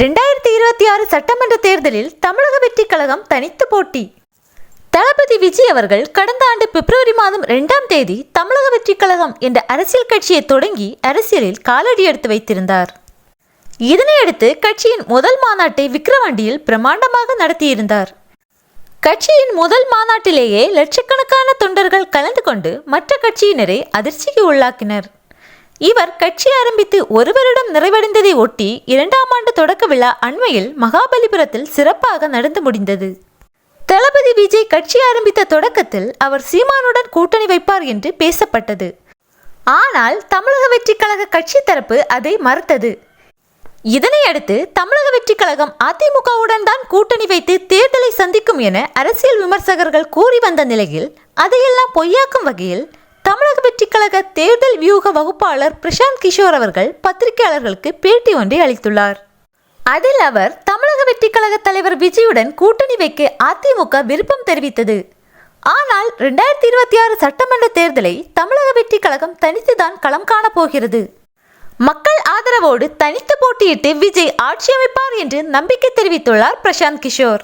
2026 சட்டமன்ற தேர்தலில் தமிழக வெற்றி கழகம் தனித்து போட்டி. தளபதி விஜய் அவர்கள் கடந்த ஆண்டு பிப்ரவரி மாதம் 2ஆம் தேதி தமிழக வெற்றி கழகம் என்ற அரசியல் கட்சியை தொடங்கி அரசியலில் காலடி எடுத்து வைத்திருந்தார். இதனையடுத்து கட்சியின் முதல் மாநாட்டை விக்கிரவாண்டியில் பிரம்மாண்டமாக நடத்தியிருந்தார். கட்சியின் முதல் மாநாட்டிலேயே லட்சக்கணக்கான தொண்டர்கள் கலந்து கொண்டு மற்ற கட்சியினரை அதிர்ச்சிக்கு உள்ளாக்கினர். இவர் கட்சி ஆரம்பித்து ஒரு வருடம் நிறைவடைந்ததை ஒட்டி 2ஆம் ஆண்டு தொடக்க விழா அண்மையில் மகாபலிபுரத்தில் சிறப்பாக நடந்து முடிந்தது. தளபதி விஜய் கட்சி ஆரம்பித்த தொடக்கத்தில் அவர் சீமானுடன் கூட்டணி வைப்பார் என்று பேசப்பட்டது. ஆனால் தமிழக வெற்றி கழக கட்சி தரப்பு அதை மறுத்தது. இதனையடுத்து தமிழக வெற்றி கழகம் அதிமுகவுடன் தான் கூட்டணி வைத்து தேர்தலை சந்திக்கும் என அரசியல் விமர்சகர்கள் கூறி வந்த நிலையில் அதையெல்லாம் பொய்யாக்கும் வகையில் தமிழக வெற்றி கழக தேர்தல் வியூக வகுப்பாளர் பிரசாந்த் கிஷோர் அவர்கள் பத்திரிகையாளர்களுக்கு பேட்டி ஒன்றை அளித்துள்ளார். அதில் அவர் தமிழக வெற்றி கழக தலைவர் விஜயுடன் கூட்டணி வைக்க அதிமுக விருப்பம் தெரிவித்தது. ஆனால் 2026 சட்டமன்ற தேர்தலை தமிழக வெற்றி கழகம் தனித்துதான் களம் காண போகிறது. மக்கள் ஆதரவோடு தனித்து போட்டியிட்டு விஜய் ஆட்சி அமைப்பார் என்று நம்பிக்கை தெரிவித்துள்ளார் பிரசாந்த் கிஷோர்.